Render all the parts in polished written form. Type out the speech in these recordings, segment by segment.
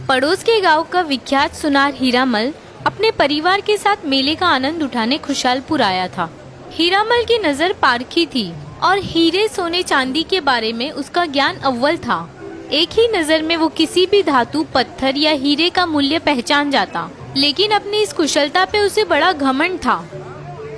पड़ोस के गांव का विख्यात सुनार हीरामल अपने परिवार के साथ मेले का आनंद उठाने खुशहालपुर आया था। हीरामल की नजर पारखी थी और हीरे सोने चांदी के बारे में उसका ज्ञान अव्वल था। एक ही नजर में वो किसी भी धातु, पत्थर या हीरे का मूल्य पहचान जाता, लेकिन अपनी इस कुशलता पे उसे बड़ा घमंड था।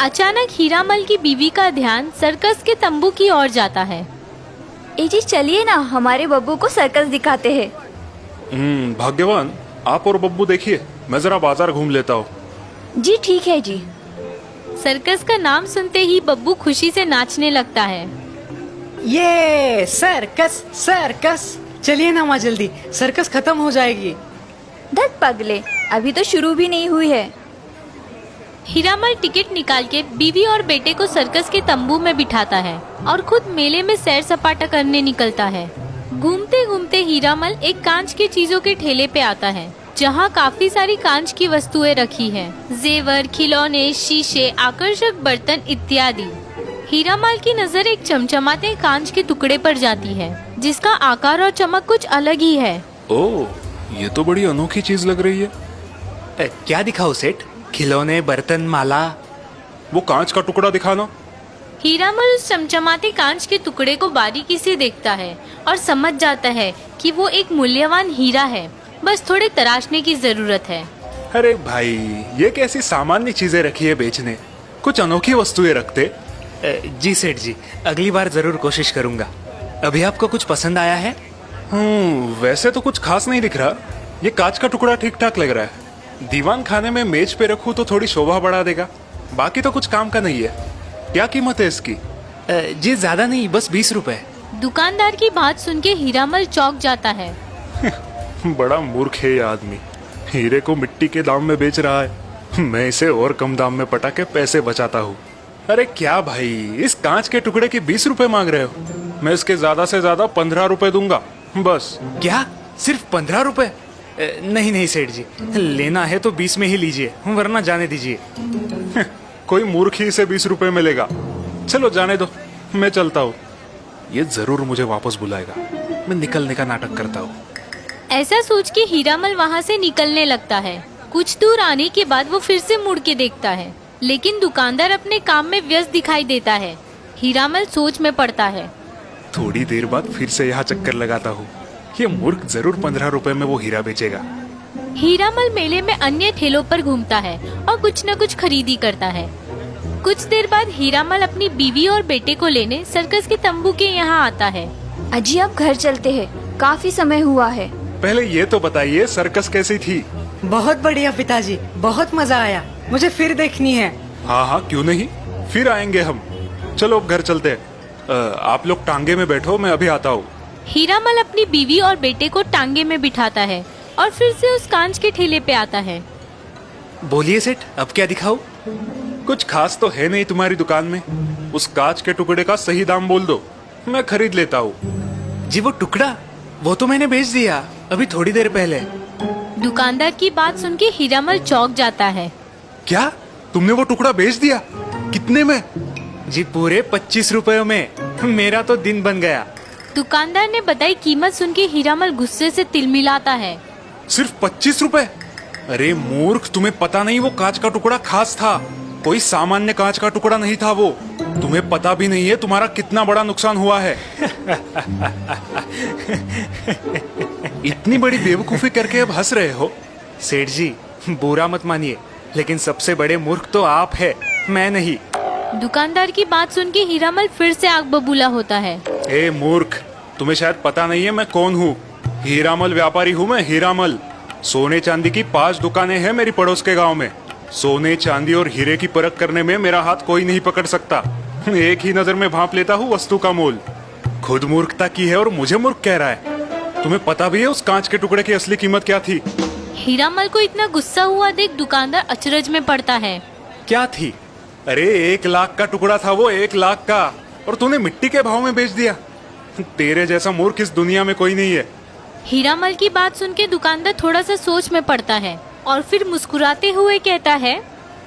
अचानक हीरामल की बीवी का ध्यान सर्कस के तंबू की ओर जाता है। ए जी चलिए ना, हमारे बब्बू को सर्कस दिखाते हैं। भाग्यवान, आप और बब्बू देखिए, मैं जरा बाजार घूम लेता हूँ। जी ठीक है जी। सर्कस का नाम सुनते ही बब्बू खुशी से नाचने लगता है। ये सर्कस सर्कस, चलिए ना माँ जल्दी, सर्कस खत्म हो जाएगी। धत पगले, अभी तो शुरू भी नहीं हुई है। हीरामल टिकट निकाल के बीवी और बेटे को सर्कस के तंबू में बिठाता है और खुद मेले में सैर सपाटा करने निकलता है। घूमते घूमते हीरामल एक कांच की चीजों के ठेले पे आता है, जहाँ काफी सारी कांच की वस्तुएं रखी हैं, जेवर, खिलौने, शीशे, आकर्षक बर्तन इत्यादि। हीरामल की नजर एक चमचमाते कांच के टुकड़े पर जाती है, जिसका आकार और चमक कुछ अलग ही है। ओह, ये तो बड़ी अनोखी चीज लग रही है। क्या दिखाओ सेठ? खिलौने, बर्तन, माला? वो कांच का टुकड़ा दिखाना। हीरामल उस चमचमाते कांच के टुकड़े को बारीकी से देखता है और समझ जाता है कि वो एक मूल्यवान हीरा है, बस थोड़े तराशने की जरूरत है। अरे भाई, ये कैसी सामान्य चीजें रखी है बेचने, कुछ अनोखी वस्तुएं रखते। जी सेठ जी, अगली बार जरूर कोशिश करूंगा। अभी आपको कुछ पसंद आया है? वैसे तो कुछ खास नहीं दिख रहा। ये कांच का टुकड़ा ठीक ठाक लग रहा है। दीवान खाने में मेज पे रखूं तो थोड़ी शोभा बढ़ा देगा, बाकी तो कुछ काम का नहीं है। क्या कीमत है इसकी? जी ज्यादा नहीं, बस 20 रुपए। दुकानदार की बात सुन के हीरामल चौंक जाता है। बड़ा मूर्ख है ये आदमी, हीरे को मिट्टी के दाम में बेच रहा है। मैं इसे और कम दाम में पटा के पैसे बचाता हूँ। अरे क्या भाई, इस कांच के टुकड़े के 20 रुपए मांग रहे हो? मैं इसके ज्यादा से ज्यादा 15 रुपए दूंगा बस। क्या, सिर्फ 15 रुपए? नहीं नहीं सेठ जी, लेना है तो 20 में ही लीजिए, वरना जाने दीजिए। कोई मूर्ख ही इसे 20 रुपए में लेगा। चलो जाने दो, मैं चलता हूँ। ये जरूर मुझे वापस बुलाएगा, मैं निकलने का नाटक करता हूँ। ऐसा सोच के हीरामल वहाँ से निकलने लगता है। कुछ दूर आने के बाद वो फिर से मुड़ के देखता है, लेकिन दुकानदार अपने काम में व्यस्त दिखाई देता है। हीरामल सोच में पड़ता है। थोड़ी देर बाद फिर से यहाँ चक्कर लगाता हूँ। ये मूर्ख जरूर 15 रुपए में वो हीरा बेचेगा। हीरामल मेले में अन्य ठेलों पर घूमता है और कुछ न कुछ खरीदी करता है। कुछ देर बाद हीरामल अपनी बीवी और बेटे को लेने सर्कस के तंबू के यहाँ आता है। अजी अब घर चलते हैं, काफी समय हुआ है। पहले ये तो बताइए, सर्कस कैसी थी? बहुत बढ़िया पिताजी, बहुत मजा आया, मुझे फिर देखनी है। हाँ हाँ, क्यों नहीं, फिर आएंगे हम। चलो अब घर चलते हैं। आप लोग टांगे में बैठो, मैं अभी आता हूँ। हीरामल अपनी बीवी और बेटे को टांगे में बिठाता है और फिर से उस कांच के ठेले पे आता है। बोलिए सेठ, अब क्या दिखाऊं? कुछ खास तो है नहीं तुम्हारी दुकान में। उस कांच के टुकड़े का सही दाम बोल दो, मैं खरीद लेता हूँ। जी वो टुकड़ा, वो तो मैंने बेच दिया अभी थोड़ी देर पहले। दुकानदार की बात सुन के हीरामल चौंक जाता है। क्या, तुमने वो टुकड़ा बेच दिया? कितने में? जी पूरे 25 रुपयों में। मेरा तो दिन बन गया। दुकानदार ने बताई कीमत सुन के हीरामल गुस्से से तिलमिलाता है। सिर्फ 25 रुपए? अरे मूर्ख, तुम्हें पता नहीं वो कांच का टुकड़ा खास था, कोई सामान्य कांच का टुकड़ा नहीं था वो। तुम्हें पता भी नहीं है तुम्हारा कितना बड़ा नुकसान हुआ है। इतनी बड़ी बेवकूफी करके अब हंस रहे हो? सेठ जी बुरा मत मानिए, लेकिन सबसे बड़े मूर्ख तो आप है, मैं नहीं। दुकानदार की बात सुन के हीरामल फिर से आग बबूला होता है। ए मूर्ख, तुम्हें शायद पता नहीं है मैं कौन हूँ। हीरामल व्यापारी हूँ मैं, हीरामल। सोने चांदी की 5 दुकानें हैं मेरी पड़ोस के गांव में। सोने, चांदी और हीरे की परख करने में मेरा हाथ कोई नहीं पकड़ सकता। एक ही नजर में भांप लेता हूँ वस्तु का मोल। खुद मूर्खता की है और मुझे मूर्ख कह रहा है। तुम्हें पता भी है उस कांच के टुकड़े की असली कीमत क्या थी? हीरामल को इतना गुस्सा हुआ देख दुकानदार अचरज में पड़ता है। क्या थी? अरे 1 लाख का टुकड़ा था वो, 1 लाख का, और तूने मिट्टी के भाव में बेच दिया। तेरे जैसा मूर्ख इस दुनिया में कोई नहीं है। हीरामल की बात सुन के दुकानदार थोड़ा सा सोच में पड़ता है और फिर मुस्कुराते हुए कहता है,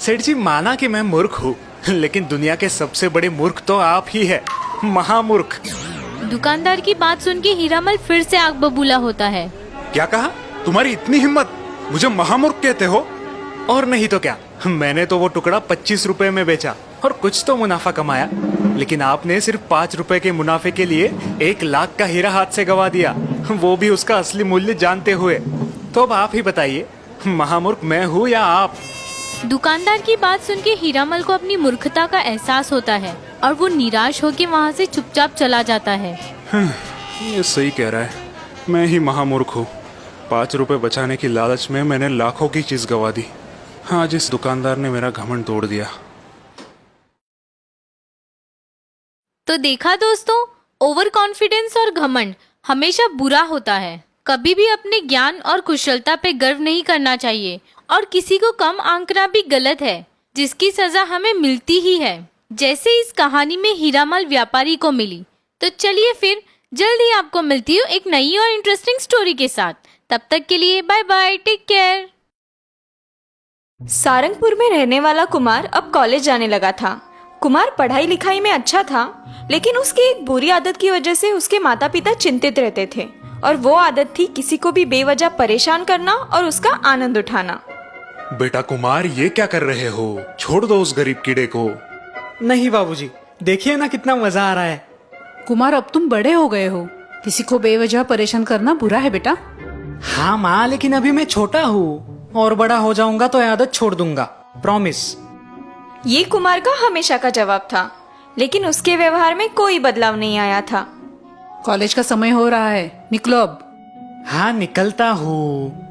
सेठ जी माना कि मैं मूर्ख हूँ, लेकिन दुनिया के सबसे बड़े मूर्ख तो आप ही है, महामूर्ख। दुकानदार की बात सुन के हीरामल फिर से आग बबूला होता है। क्या कहा? तुम्हारी इतनी हिम्मत, मुझे महामूर्ख कहते हो? और नहीं तो क्या, मैंने तो वो टुकड़ा 25 रुपए में बेचा और कुछ तो मुनाफा कमाया, लेकिन आपने सिर्फ 5 रुपए के मुनाफे के लिए 1 लाख का हीरा हाथ से गवा दिया, वो भी उसका असली मूल्य जानते हुए। तो अब आप ही बताइए, महामूर्ख मैं हूँ या आप? दुकानदार की बात सुन के हीरामल को अपनी मूर्खता का एहसास होता है और वो निराश होकर वहाँ से चुपचाप चला जाता है। ये सही कह रहा है, मैं ही महामूर्ख हूँ। 5 रुपए बचाने की लालच में मैंने लाखों की चीज गवा दी। आज इस दुकानदार ने मेरा घमंड तोड़ दिया। तो देखा दोस्तों, ओवर कॉन्फिडेंस और घमंड हमेशा बुरा होता है। कभी भी अपने ज्ञान और कुशलता पे गर्व नहीं करना चाहिए और किसी को कम आंकना भी गलत है, जिसकी सजा हमें मिलती ही है, जैसे इस कहानी में हीरामल व्यापारी को मिली। तो चलिए फिर जल्दी आपको मिलती हूँ एक नई और इंटरेस्टिंग स्टोरी के साथ। तब तक के लिए bye bye, take care. Sarangpur में रहने वाला कुमार अब कॉलेज जाने लगा था। कुमार पढ़ाई लिखाई में अच्छा था, लेकिन उसकी एक बुरी आदत की वजह से उसके माता पिता चिंतित रहते थे, और वो आदत थी किसी को भी बेवजह परेशान करना और उसका आनंद उठाना। बेटा कुमार, ये क्या कर रहे हो? छोड़ दो उस गरीब कीड़े को। नहीं बाबूजी, देखिए ना कितना मजा आ रहा है। कुमार, अब तुम बड़े हो गए हो, किसी को बेवजह परेशान करना बुरा है बेटा। हाँ माँ, लेकिन अभी मैं छोटा हूँ, और बड़ा हो जाऊंगा तो ये आदत छोड़ दूंगा, प्रॉमिस। ये कुमार का हमेशा का जवाब था, लेकिन उसके व्यवहार में कोई बदलाव नहीं आया था। कॉलेज का समय हो रहा है, निकलो अब। हाँ, निकलता हूँ।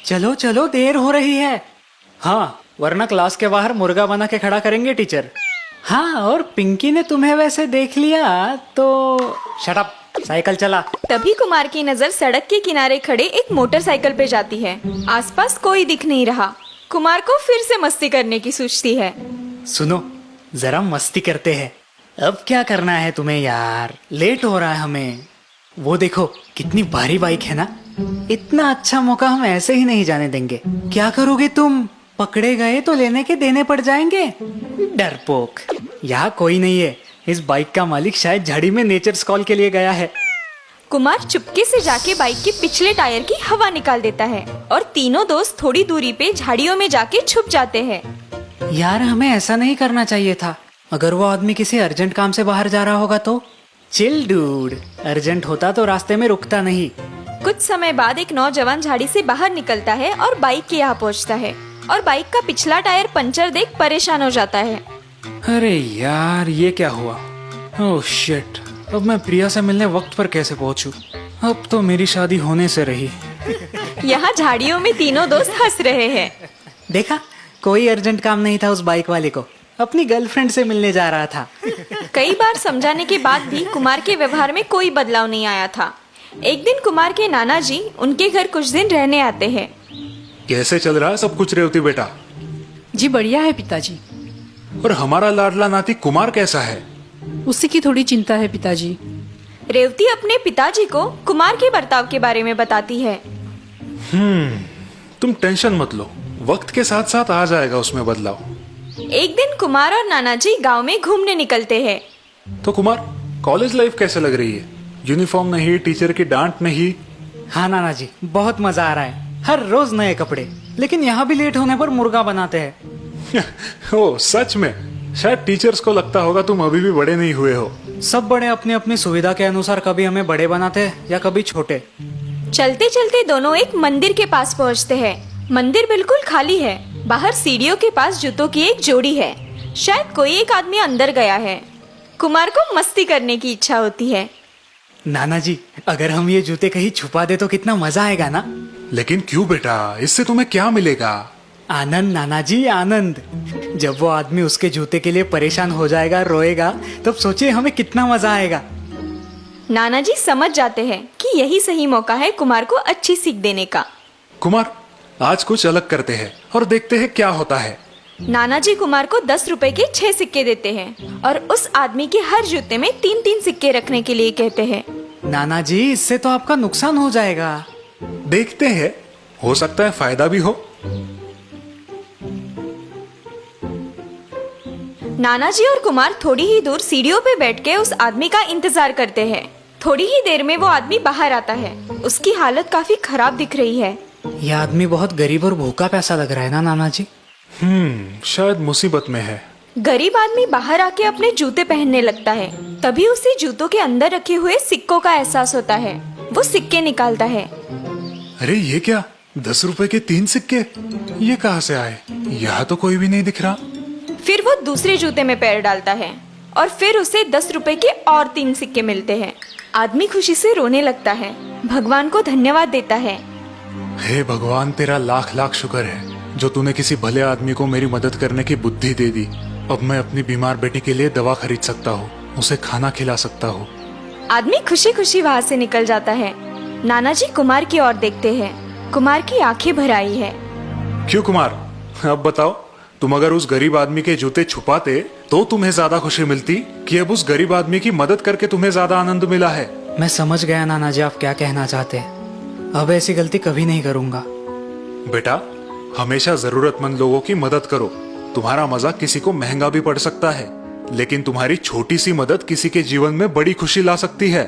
चलो चलो, देर हो रही है। हाँ, वरना क्लास के बाहर मुर्गा बना के खड़ा करेंगे टीचर। हाँ, और पिंकी ने तुम्हें वैसे देख लिया तो शट अप, साइकिल चला। तभी कुमार की नजर सड़क के किनारे खड़े एक मोटरसाइकिल पे जाती है। आसपास कोई दिख नहीं रहा। कुमार को फिर से मस्ती करने की सूझती है। सुनो, जरा मस्ती करते हैं। अब क्या करना है तुम्हें यार, लेट हो रहा है हमें। वो देखो कितनी भारी बाइक है ना, इतना अच्छा मौका हम ऐसे ही नहीं जाने देंगे। क्या करोगे तुम? पकड़े गए तो लेने के देने पड़ जाएंगे, डरपोक। यहाँ कोई नहीं है, इस बाइक का मालिक शायद झाड़ी में नेचर्स कॉल के लिए गया है। कुमार चुपके से जाके बाइक के पिछले टायर की हवा निकाल देता है और तीनों दोस्त थोड़ी दूरी पे झाड़ियों में जाके छुप जाते हैं। यार, हमें ऐसा नहीं करना चाहिए था। अगर वो आदमी किसी अर्जेंट काम से बाहर जा रहा होगा तो? चिल डूड, अर्जेंट होता तो रास्ते में रुकता नहीं। कुछ समय बाद एक नौजवान झाड़ी से बाहर निकलता है और बाइक के यहाँ पहुँचता है, और बाइक का पिछला टायर पंचर देख परेशान हो जाता है। अरे यार, ये क्या हुआ? ओह शिट, अब मैं प्रिया से मिलने वक्त पर कैसे पहुंचूं? अब तो मेरी शादी होने से रही। यहाँ झाड़ियों में तीनों दोस्त हंस रहे हैं। देखा, कोई अर्जेंट काम नहीं था उस बाइक वाले को, अपनी गर्लफ्रेंड से मिलने जा रहा था। कई बार समझाने के बाद भी कुमार के व्यवहार में कोई बदलाव नहीं आया था। एक दिन कुमार के नाना जी उनके घर कुछ दिन रहने आते हैं। कैसे चल रहा है सब कुछ रेवती बेटा? जी बढ़िया है पिताजी। और हमारा लाडला नाती कुमार कैसा है? उसी की थोड़ी चिंता है पिताजी। रेवती अपने पिताजी को कुमार के बर्ताव के बारे में बताती है। तुम टेंशन मत लो, वक्त के साथ साथ आ जाएगा उसमें बदलाव। एक दिन कुमार और नाना जी गाँव में घूमने निकलते हैं। तो कुमार, कॉलेज लाइफ कैसे लग रही है? यूनिफॉर्म नहीं, टीचर की डांट नहीं। हाँ नाना जी, बहुत मजा आ रहा है। हर रोज नए कपड़े, लेकिन यहाँ भी लेट होने पर मुर्गा बनाते हैं। ओ सच में? शायद टीचर्स को लगता होगा तुम अभी भी बड़े नहीं हुए हो। सब बड़े अपनी अपनी सुविधा के अनुसार कभी हमें बड़े बनाते हैं या कभी छोटे। चलते चलते दोनों एक मंदिर के पास पहुँचते हैं। मंदिर बिल्कुल खाली है। बाहर सीढ़ियों के पास जूतों की एक जोड़ी है। शायद कोई एक आदमी अंदर गया है। कुमार को मस्ती करने की इच्छा होती है। नाना जी, अगर हम ये जूते कहीं छुपा दे तो कितना मजा आएगा ना। लेकिन क्यों बेटा, इससे तुम्हें क्या मिलेगा? आनंद नाना जी, आनंद। जब वो आदमी उसके जूते के लिए परेशान हो जाएगा, रोएगा, तब सोचिए हमें कितना मजा आएगा। नाना जी समझ जाते हैं कि यही सही मौका है कुमार को अच्छी सीख देने का। कुमार, आज कुछ अलग करते हैं और देखते हैं क्या होता है। नाना जी कुमार को 10 रुपए के 6 सिक्के देते हैं और उस आदमी के हर जूते में 3-3 सिक्के रखने के लिए कहते हैं। नाना जी, इससे तो आपका नुकसान हो जाएगा। देखते हैं, हो सकता है फायदा भी हो। नाना जी और कुमार थोड़ी ही दूर सीढ़ियों पे बैठ के उस आदमी का इंतजार करते हैं। थोड़ी ही देर में वो आदमी बाहर आता है। उसकी हालत काफी खराब दिख रही है। यह आदमी बहुत गरीब और भूखा प्यासा लग रहा है ना नाना जी। शायद मुसीबत में है। गरीब आदमी बाहर आके अपने जूते पहनने लगता है। तभी उसे जूतों के अंदर रखे हुए सिक्कों का एहसास होता है। वो सिक्के निकालता है। अरे ये क्या, 10 रुपए के 3 सिक्के, ये कहाँ से आए? यहाँ तो कोई भी नहीं दिख रहा। फिर वो दूसरे जूते में पैर डालता है और फिर उसे 10 रुपए के और 3 सिक्के मिलते हैं। आदमी खुशी से रोने लगता है, भगवान को धन्यवाद देता है। हे भगवान, तेरा लाख लाख शुक्र है जो तूने किसी भले आदमी को मेरी मदद करने की बुद्धि दे दी। अब मैं अपनी बीमार बेटी के लिए दवा खरीद सकता हूँ, उसे खाना खिला सकता हूँ। आदमी खुशी खुशी वहाँ से निकल जाता है। नाना जी कुमार की ओर देखते हैं। कुमार की आंखें भर आई है। क्यों कुमार, अब बताओ, तुम अगर उस गरीब आदमी के जूते छुपाते तो तुम्हें ज्यादा खुशी मिलती कि अब उस गरीब आदमी की मदद करके तुम्हें ज्यादा आनंद मिला है? मैं समझ गया नाना जी आप क्या कहना चाहते हैं। अब ऐसी गलती कभी नहीं करूंगा। बेटा, हमेशा जरूरतमंद लोगों की मदद करो। तुम्हारा मजाक किसी को महंगा भी पड़ सकता है, लेकिन तुम्हारी छोटी सी मदद किसी के जीवन में बड़ी खुशी ला सकती है।